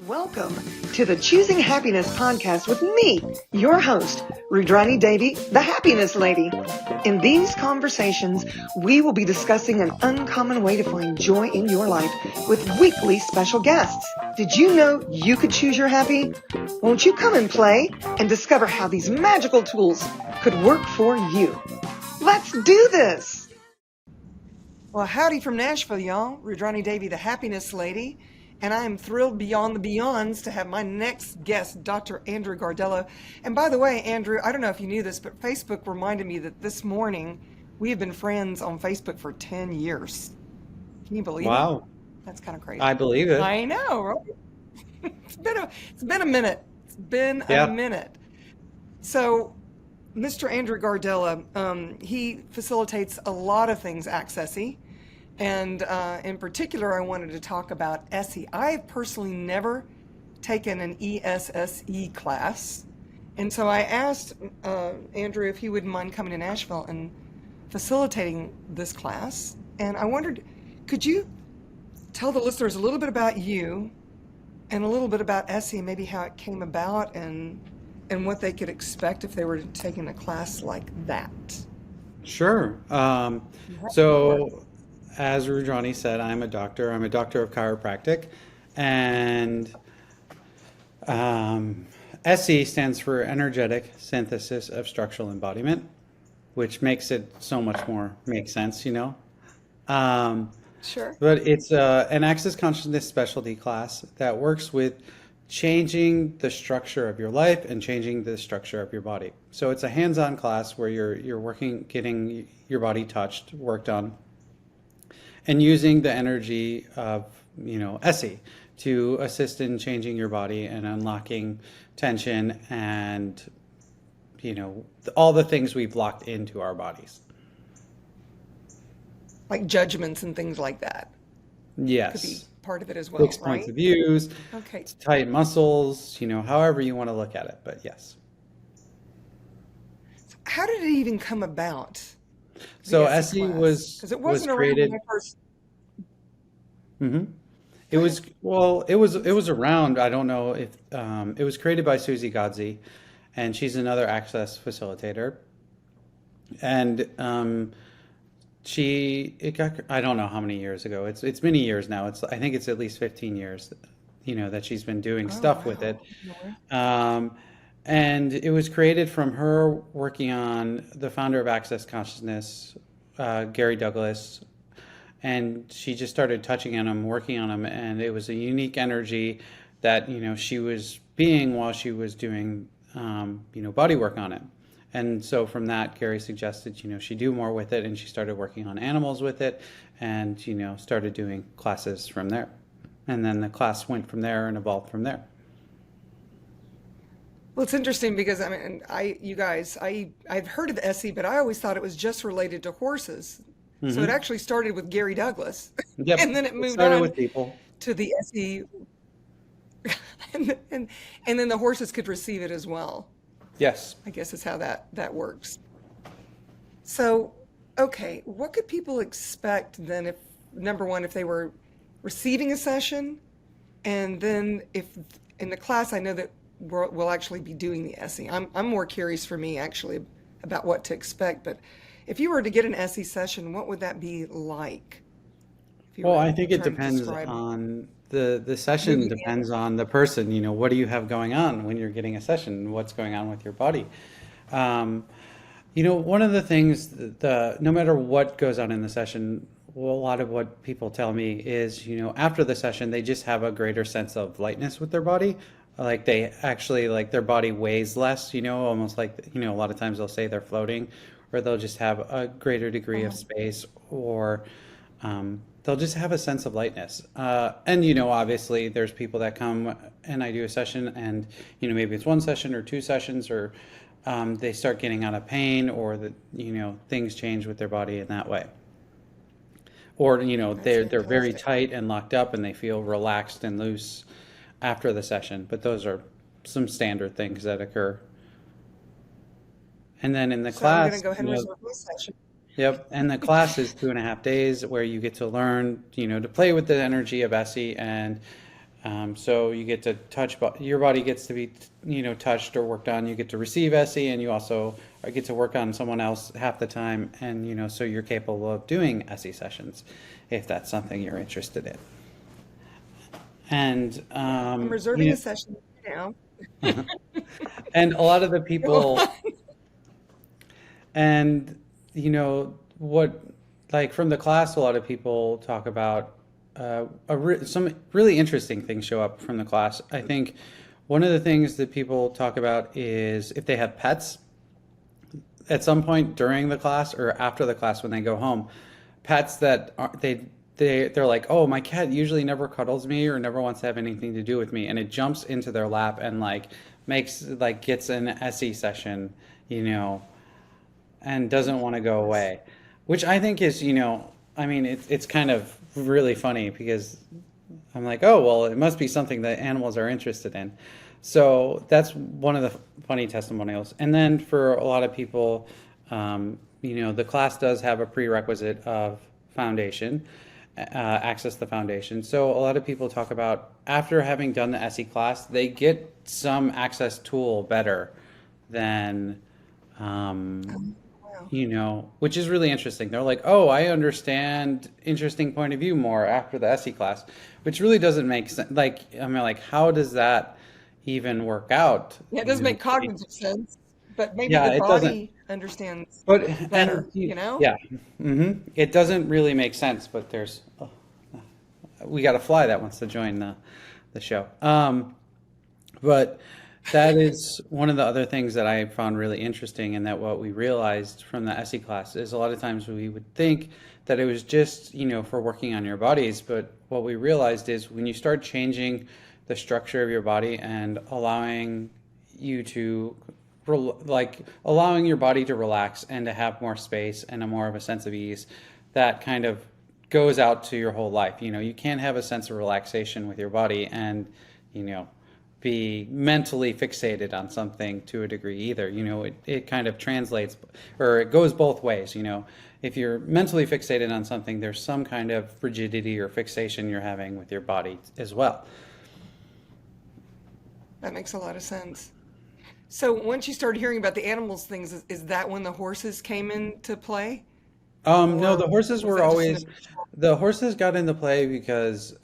Welcome to the Choosing Happiness podcast with me, your host, Rüdrani Devi, the Happiness Lady. In these conversations, we will be discussing an uncommon way to find joy in your life with weekly special guests. Did you know you could choose your happy? Won't you come and play and discover how these magical tools could work for you? Let's do this! Well, howdy from Nashville, y'all. Rüdrani Devi, the Happiness Lady. And I am thrilled beyond the beyonds to have my next guest, Dr. Andrew Gardella. And by the way, Andrew, I don't know if you knew this, but Facebook reminded me that this morning we have been friends on Facebook for 10 years. Can you believe it? Wow. That's kind of crazy. I believe it. I know, right? It's been a minute. It's been a minute. So, Mr. Andrew Gardella, he facilitates a lot of things accessy. And in particular, I wanted to talk about ESSE. I have personally never taken an ESSE class. And so I asked Andrew if he wouldn't mind coming to Nashville and facilitating this class. And I wondered, could you tell the listeners a little bit about you and a little bit about ESSE and maybe how it came about and what they could expect if they were taking a class like that? Sure. So, as Rüdrani said, I'm a doctor. I'm a doctor of chiropractic. And ESSE stands for Energetic Synthesis of Structural Embodiment, which makes it so much more make sense, you know? Sure. But it's an access consciousness specialty class that works with changing the structure of your life and changing the structure of your body. So it's a hands-on class where you're working, getting your body touched, worked on, and using the energy of, ESSE to assist in changing your body and unlocking tension and, all the things we've locked into our bodies. Like judgments and things like that. Yes. Could be part of it as well, Fixed points of views, okay. Tight muscles, however you want to look at it, but yes. So how did it even come about? So ESSE was created. When I first... It was around. I don't know if it was created by Susie Godsey, and she's another access facilitator. And I don't know how many years ago. It's many years now. I think it's at least 15 years, that she's been doing stuff with it. And it was created from her working on the founder of Access Consciousness, Gary Douglas, and she just started touching on him, working on him, and it was a unique energy that she was being while she was doing body work on it. And so from that, Gary suggested she do more with it, and she started working on animals with it, and started doing classes from there, and then the class went from there and evolved from there. Well, it's interesting because I've heard of ESSE, but I always thought it was just related to horses. So it actually started with Gary Douglas, Yep. and then it moved started on with people. to the ESSE, and then the horses could receive it as well. Yes. I guess is how that works. So, okay, what could people expect then if, number one, if they were receiving a session, and then if in the class I know that we'll actually be doing the ESSE. I'm more curious for me actually about what to expect, but if you were to get an ESSE session, what would that be like? Well, I think it depends on the session depends on the person. What do you have going on when you're getting a session? What's going on with your body? One of the things no matter what goes on in the session, a lot of what people tell me is, after the session, they just have a greater sense of lightness with their body. Like they actually, like their body weighs less, almost like, a lot of times they'll say they're floating, or they'll just have a greater degree of space, or they'll just have a sense of lightness. And, obviously there's people that come and I do a session and, maybe it's one session or two sessions, or they start getting out of pain, or things change with their body in that way. Or, they're very tight and locked up and they feel relaxed and loose after the session. But those are some standard things that occur. And then in the class, I'm going to go ahead and reserve my session. Yep. And the class is 2.5 days where you get to learn, to play with the energy of ESSE and So you get to touch, your body gets to be, touched or worked on. You get to receive ESSE, and you also get to work on someone else half the time. And, so you're capable of doing ESSE sessions if that's something you're interested in. And, I'm reserving a session now. and a lot of the Go people, on. and, what, like from the class, a lot of people talk about some really interesting things show up from the class. I think one of the things that people talk about is if they have pets at some point during the class or after the class when they go home, pets that are, they're like, oh, my cat usually never cuddles me or never wants to have anything to do with me, and it jumps into their lap and gets an ESSE session, and doesn't want to go away, which I think is, I mean, it's kind of really funny because I'm like, oh, well, it must be something that animals are interested in. So that's one of the funny testimonials. And then for a lot of people, the class does have a prerequisite of foundation, access the foundation. So a lot of people talk about after having done the ESSE class, they get some access tool better than, Wow. which is really interesting. They're like, oh, I understand interesting point of view more after the ESSE class, which really doesn't make sense. Like, I mean, like, how does that even work out? Yeah, it does make cognitive sense, but maybe Yeah, the it doesn't. body understands But, better, and, yeah, it doesn't really make sense, but we got a fly that wants to join the show. But that is one of the other things that I found really interesting, and that what we realized from the ESSE class is a lot of times we would think that it was just, for working on your bodies, but what we realized is when you start changing the structure of your body and allowing you to allowing your body to relax and to have more space and a more of a sense of ease, that kind of goes out to your whole life. You can't have a sense of relaxation with your body and, be mentally fixated on something to a degree either. It kind of translates, or it goes both ways. If you're mentally fixated on something, there's some kind of rigidity or fixation you're having with your body as well. That makes a lot of sense. So once you started hearing about the animals things, is that when the horses came into play? No, the Or horses was were that just an always, additional? the horses got into play because,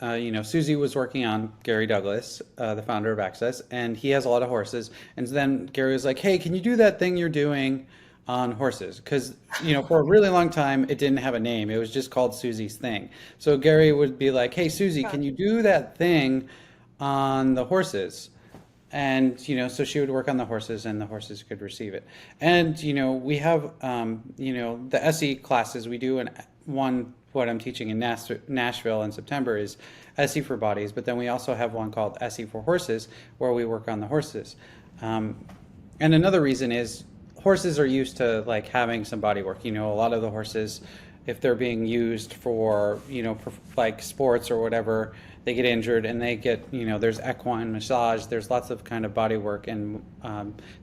Susie was working on Gary Douglas, the founder of Access, and he has a lot of horses. And then Gary was like, hey, can you do that thing you're doing on horses? Because, for a really long time, it didn't have a name. It was just called Susie's Thing. So Gary would be like, hey, Susie, can you do that thing on the horses? And so she would work on the horses and the horses could receive it. And we have the ESSE classes we do, and what I'm teaching in Nashville in September is ESSE for bodies, but then we also have one called ESSE for horses where we work on the horses. And another reason is horses are used to like having some body work. A lot of the horses, if they're being used for like sports or whatever, they get injured and they get, there's equine massage, there's lots of kind of body work and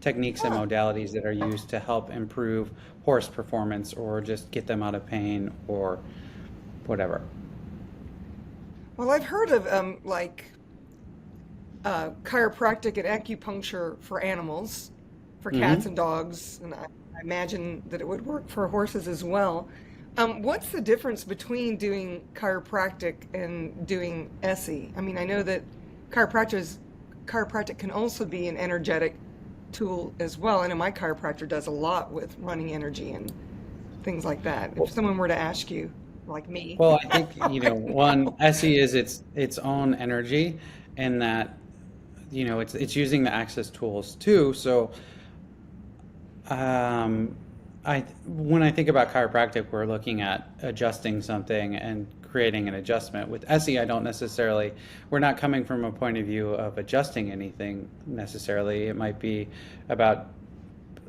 techniques and Huh. modalities that are used to help improve horse performance or just get them out of pain or whatever. Well, I've heard of chiropractic and acupuncture for animals, for cats Hmm. and dogs, and I imagine that it would work for horses as well. What's the difference between doing chiropractic and doing ESSE? I mean, I know that chiropractic can also be an energetic tool as well. I know my chiropractor does a lot with running energy and things like that. If someone were to ask you, like me, Well, I think, one, ESSE is its own energy, and that, it's using the access tools too. So Um, when I think about chiropractic, we're looking at adjusting something and creating an adjustment. With ESSE, I don't necessarily, we're not coming from a point of view of adjusting anything necessarily. It might be about,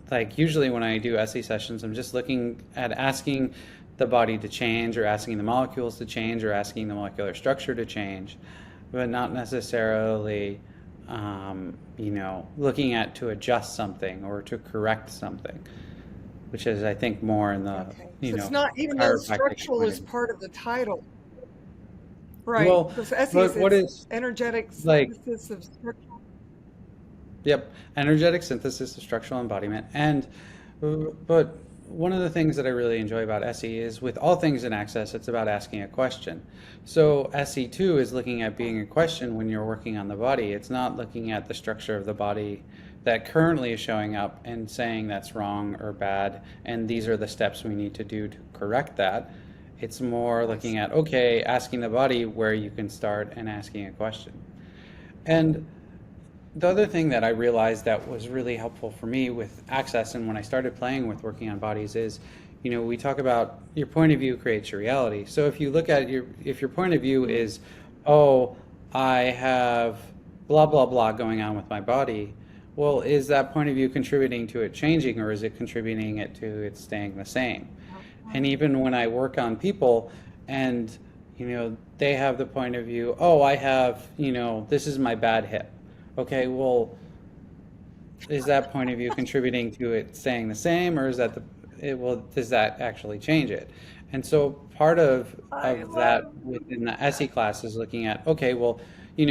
like, usually when I do ESSE sessions, I'm just looking at asking the body to change, or asking the molecules to change, or asking the molecular structure to change, but not necessarily, looking at to adjust something or to correct something, which is, I think, more in the, okay. So it's not, even though chiropractic structural point of is view. part of the title, Right. Well, Because ESSE but is what it's is energetic like, synthesis of structural. yep, energetic synthesis of structural embodiment. And, but one of the things that I really enjoy about ESSE is with all things in Access, it's about asking a question. So ESSE 2 is looking at being a question when you're working on the body. It's not looking at the structure of the body that currently is showing up and saying that's wrong or bad, and these are the steps we need to do to correct that. It's more I looking see. at, okay, asking the body where you can start and asking a question. And the other thing that I realized that was really helpful for me with Access and when I started playing with working on bodies is, we talk about your point of view creates your reality. So if you look at if your point of view Mhm. is, oh, I have blah, blah, blah going on with my body, well, is that point of view contributing to it changing or is it contributing it to it staying the same? And even when I work on people and, they have the point of view, oh, I have, this is my bad hip. Okay, well, is that point of view contributing to it staying the same, or is that does that actually change it? And so part I of that love. within the SE class is looking at, okay, well, you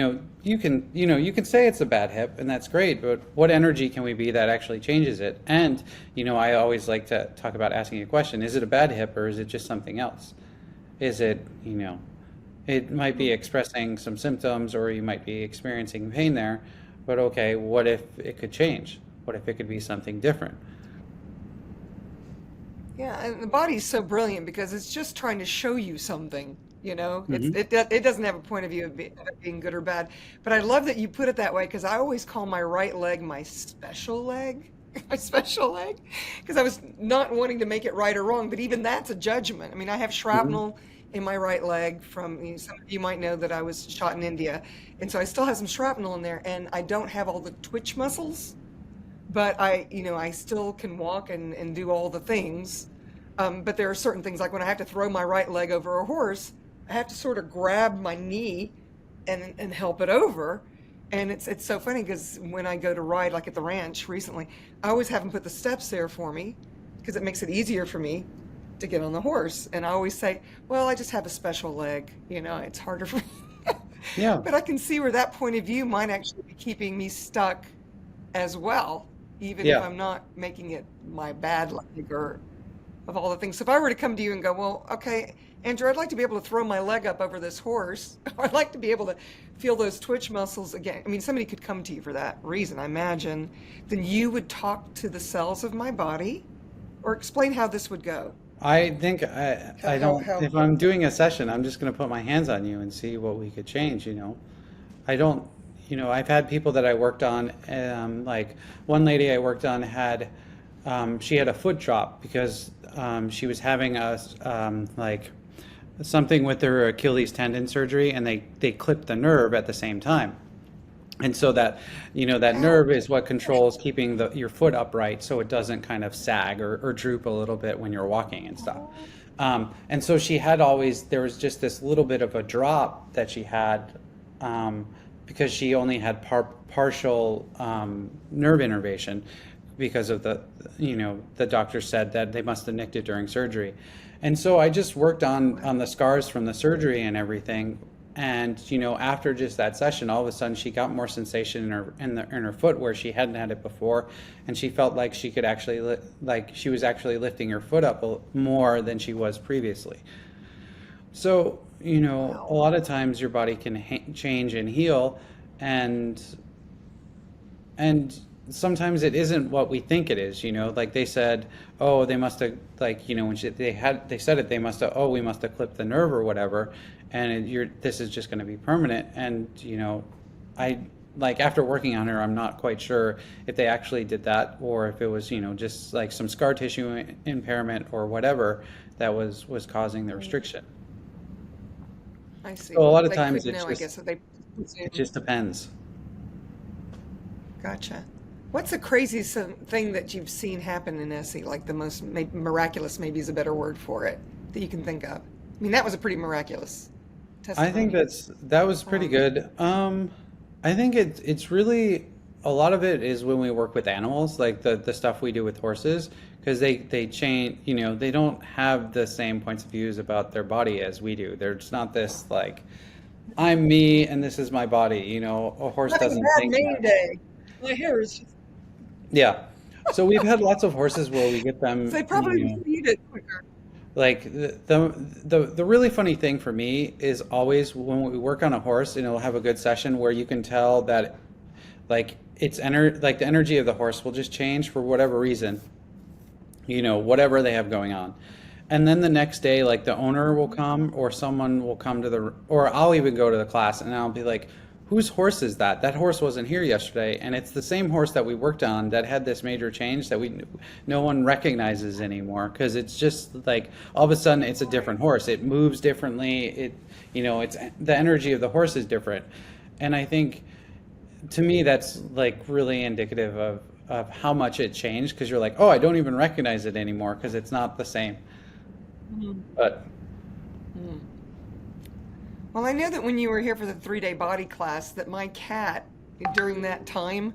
can say it's a bad hip, and that's great, but what energy can we be that actually changes it? And, I always like to talk about asking a question, is it a bad hip or is it just something else? Is it, it might be expressing some symptoms or you might be experiencing pain there, but okay, what if it could change? What if it could be something different? Yeah, and the body's so brilliant because it's just trying to show you something, you know? Hmm. It doesn't have a point of view of it being good or bad. But I love that you put it that way because I always call my right leg my special leg. My special leg, because I was not wanting to make it right or wrong, but even that's a judgment. I mean, I have Hmm. shrapnel in my right leg from, some of you might know that I was shot in India, and so I still have some shrapnel in there, and I don't have all the twitch muscles, but I still can walk and do all the things. But there are certain things like when I have to throw my right leg over a horse, I have to sort of grab my knee and help it over. And it's so funny because when I go to ride, like at the ranch recently, I always have them put the steps there for me because it makes it easier for me to get on the horse. And I always say, well, I just have a special leg, it's harder for me. Yeah, But I can see where that point of view might actually be keeping me stuck as well, even if yeah. I'm not making it my bad leg or of all the things. So if I were to come to you and go, well, okay, Andrew, I'd like to be able to throw my leg up over this horse, or I'd like to be able to feel those twitch muscles again. I mean, somebody could come to you for that reason, I imagine. Then you would talk to the cells of my body or explain how this would go. I think How, I how, don't, how, if I'm doing a session, I'm just going to put my hands on you and see what we could change. I don't, I've had people that I worked on, like one lady I worked on she had a foot drop because she was having like something with her Achilles tendon surgery and they clipped the nerve at the same time. And so that nerve is what ouch. controls keeping your foot upright so it doesn't kind of sag or droop a little bit when you're walking and stuff. And so there was just this little bit of a drop that she had um, because she only had partial nerve innervation because of the doctor said that they must have nicked it during surgery. And so I just worked on the scars from the surgery and everything. And after just that session, all of a sudden she got more sensation in her foot where she hadn't had it before, and she felt like she could actually like she was actually lifting her foot up more than she was previously. So a Wow. lot of times your body can change and heal, and and sometimes it isn't what we think it is. Like they said, oh, they must have, like, when they said it, they must have, oh, we must have clipped the nerve or whatever, and this is just going to be permanent. And I, like, after working on her, I'm not quite sure if they actually did that or if it was just like some scar tissue impairment or whatever that was causing the Mm, restriction. I see. So a Well, lot of they times could know, I guess, so they it presumed. just depends. Gotcha. What's the craziest thing that you've seen happen in ESSE? Like the most miraculous, maybe is a better word for it, that you can think of. I mean, that was a pretty miraculous I think testimony. that was pretty Um, good. I think it's really a lot of it is when we work with animals, like the stuff we do with horses, because they change. They don't have the same points of views about their body as we do. There's not this like I'm me and this is my body. You know, a horse Having a doesn't bad think mane that. day. My hair is just, Yeah. So we've had lots of horses where we get so they them, probably need it quicker. like the really funny thing for me is always when we work on a horse and it'll have a good session where you can tell that like like the energy of the horse will just change for whatever reason, whatever they have going on. And then the next day, like the owner will come or someone will come or I'll even go to the class and I'll be like, whose horse is that? That horse wasn't here yesterday. And it's the same horse that we worked on that had this major change that no one recognizes anymore. Cause it's just like all of a sudden it's a different horse. It moves differently. It's the energy of the horse is different. And I think to me that's like really indicative of how much it changed because you're like, oh, I don't even recognize it anymore because it's not the same. But Well, I know that when you were here for the 3-day body class, that my cat, during that time,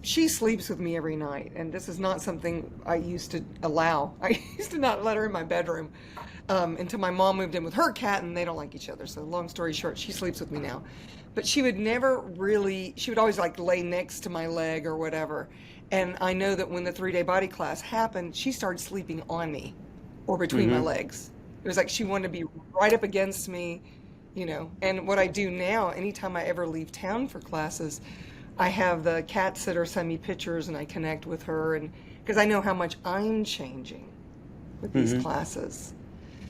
she sleeps with me every night. And this is not something I used to allow. I used to not let her in my bedroom until my mom moved in with her cat, and they don't like each other. So long story short, she sleeps with me now. But she would never really, she would always like lay next to my leg or whatever. And I know that when the 3-day body class happened, she started sleeping on me or between my legs. It was like she wanted to be right up against me, And what I do now, anytime I ever leave town for classes, I have the cat sitter send me pictures and I connect with her, and because I know how much I'm changing with these classes.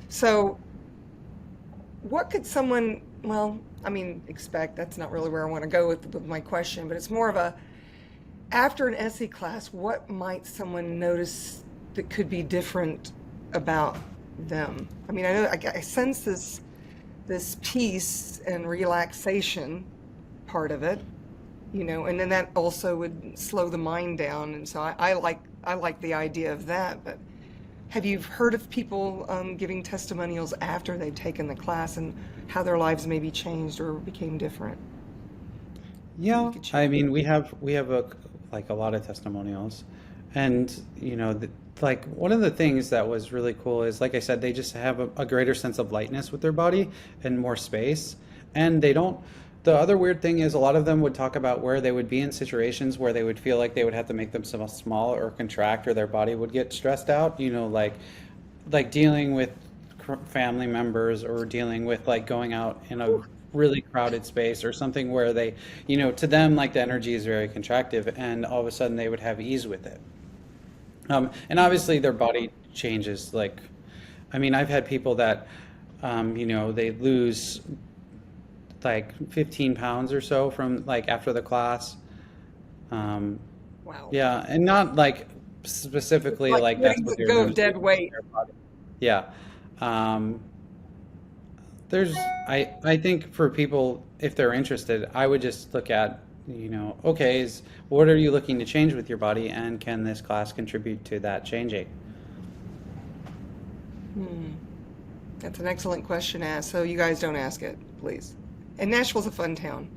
So what could someone, expect, that's not really where I want to go with my question, but it's more of after an ESSE class, what might someone notice that could be different about them? I mean, I know I sense this peace and relaxation part of it, and then that also would slow the mind down. And so I like the idea of that. But have you heard of people giving testimonials after they've taken the class and how their lives maybe changed or became different? yeah, I mean, we have a lot of testimonials, and like one of the things that was really cool is, like I said, they just have a greater sense of lightness with their body and more space, and they don't. The other weird thing is a lot of them would talk about where they would be in situations where they would feel like they would have to make themselves small or contract or their body would get stressed out, like dealing with family members or dealing with like going out in a really crowded space or something where they, to them, like the energy is very contractive and all of a sudden they would have ease with it. And obviously their body changes. Like, I mean, I've had people that, they lose like 15 pounds or so from like after the class. Wow. Yeah, and not like specifically like that's letting what it they're go of noticing dead in weight. their body. Yeah. Um, there's, I think for people, if they're interested, I would just look at, okay, what are you looking to change with your body and can this class contribute to that changing? That's an excellent question asked. So you guys don't ask it, please. And Nashville's a fun town.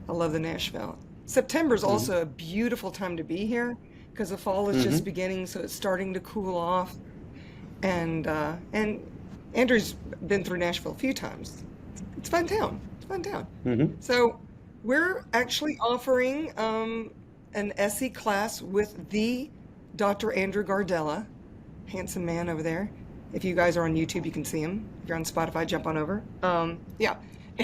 I love the Nashville. September is also a beautiful time to be here because the fall is just beginning, so it's starting to cool off. And Andrew's been through Nashville a few times. It's a fun town. It's a fun town. So we're actually offering an ESSE class with the Dr. Andrew Gardella, handsome man over there. If you guys are on YouTube, you can see him. If you're on Spotify, jump on over. Yeah.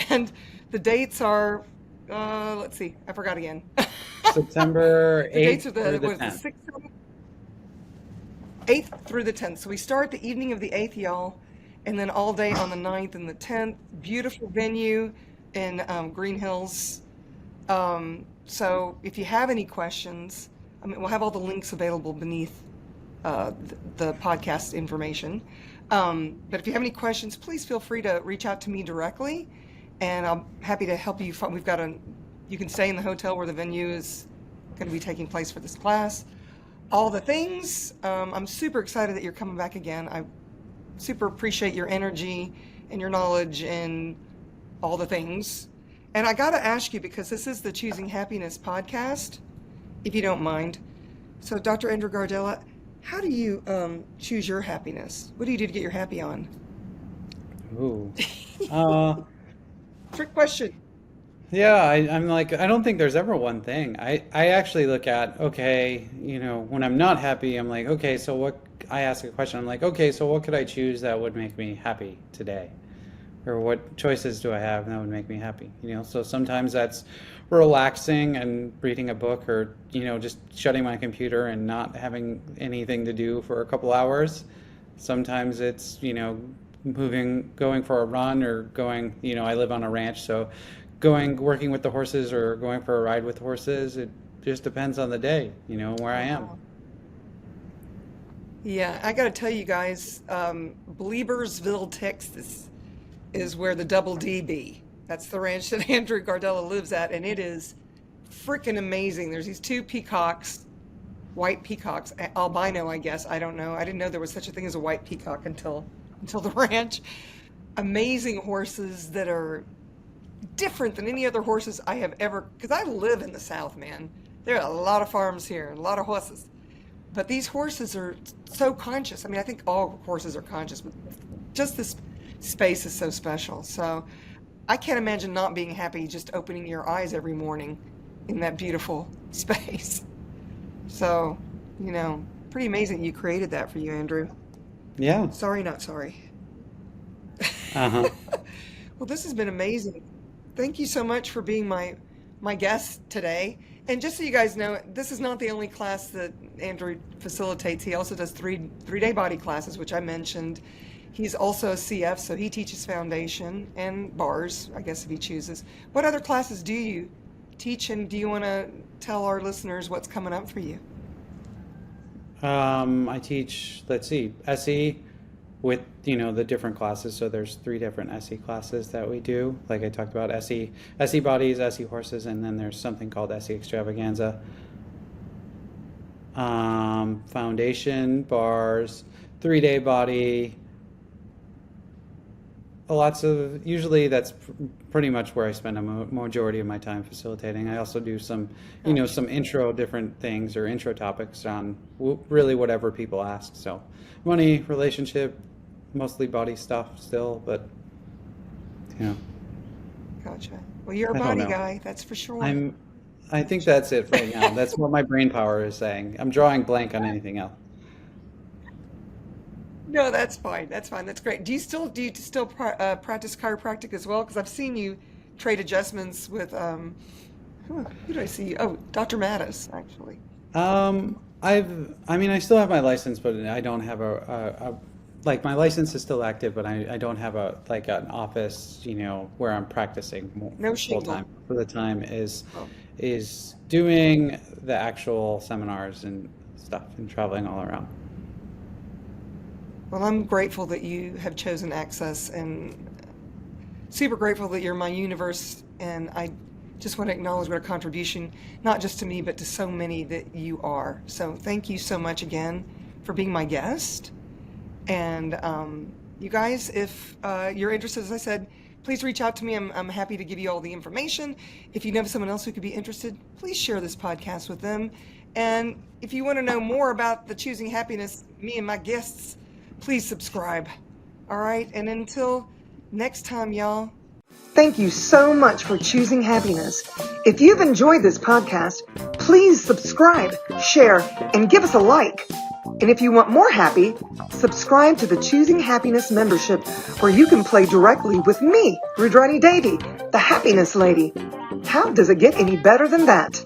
And the dates are, let's see, I forgot again. September The dates 8th are through the the 10th. 6th, 8th through the 10th. So we start the evening of the 8th, y'all, and then all day on the 9th and the 10th. Beautiful venue in Green Hills. So if you have any questions, we'll have all the links available beneath the podcast information. But if you have any questions, please feel free to reach out to me directly, and I'm happy to help you. You can stay in the hotel where the venue is going to be taking place for this class. All the things. I'm super excited that you're coming back again. I super appreciate your energy and your knowledge and all the things. And I got to ask you, because this is the Choosing Happiness podcast, if you don't mind. So, Dr. Andrew Gardella, how do you choose your happiness? What do you do to get your happy on? Ooh. Trick question. Yeah, I'm like, I don't think there's ever one thing. I actually look at, okay, when I'm not happy, I'm like, okay, so what, I ask a question, I'm like, okay, so what could I choose that would make me happy today? Or what choices do I have that would make me happy? So sometimes that's relaxing and reading a book, or, just shutting my computer and not having anything to do for a couple hours. Sometimes it's, going for a run, or going, I live on a ranch, so working with the horses, or going for a ride with horses. It just depends on the day, where I am. Yeah, I got to tell you guys, Bleebersville, Texas is where the Double D be. That's the ranch that Andrew Gardella lives at, and it is freaking amazing. There's these two peacocks, white peacocks, albino, I guess. I don't know. I didn't know there was such a thing as a white peacock until the ranch. Amazing horses that are different than any other horses I have ever, because I live in the South, man. There are a lot of farms here, a lot of horses. But these horses are so conscious. I mean, I think all horses are conscious, but just this space is so special. So I can't imagine not being happy just opening your eyes every morning in that beautiful space. So, pretty amazing you created that for you, Andrew. Yeah. Sorry, not sorry. Uh-huh. Well, this has been amazing. Thank you so much for being my guest today. And just so you guys know, this is not the only class that Andrew facilitates. He also does three-day body classes, which I mentioned. He's also a CF, so he teaches foundation and bars, I guess, if he chooses. What other classes do you teach, and do you want to tell our listeners what's coming up for you? I teach, ESSE with, the different classes. So there's 3 different ESSE classes that we do. Like I talked about, ESSE bodies, ESSE horses, and then there's something called ESSE extravaganza. Foundation, bars, 3-day body. Usually that's pretty much where I spend a majority of my time facilitating. I also do some, some intro different things, or intro topics on really whatever people ask. So money, relationship, mostly body stuff still, but, Gotcha. Well, you're a body guy, that's for sure. I think that's it right now. That's what my brain power is saying. I'm drawing blank on anything else. No, that's fine. That's fine. That's great. Do you still practice chiropractic as well? Because I've seen you trade adjustments with who did I see? Oh, Dr. Mattis, actually. I still have my license, but I don't have my license is still active, but I don't have an office, where I'm practicing full time. For the time is doing the actual seminars and stuff, and traveling all around. Well, I'm grateful that you have chosen Access, and super grateful that you're my universe, and I just want to acknowledge what a contribution, not just to me, but to so many that you are. So thank you so much again for being my guest. And you guys, if you're interested, as I said, please reach out to me. I'm happy to give you all the information. If you know someone else who could be interested, please share this podcast with them. And if you want to know more about the Choosing Happiness, me and my guests, please subscribe. All right, and until next time, y'all. Thank you so much for choosing happiness. If you've enjoyed this podcast, please subscribe, share, and give us a like. And if you want more happy, subscribe to the Choosing Happiness membership, where you can play directly with me, Rüdrani Devi, the Happiness Lady. How does it get any better than that?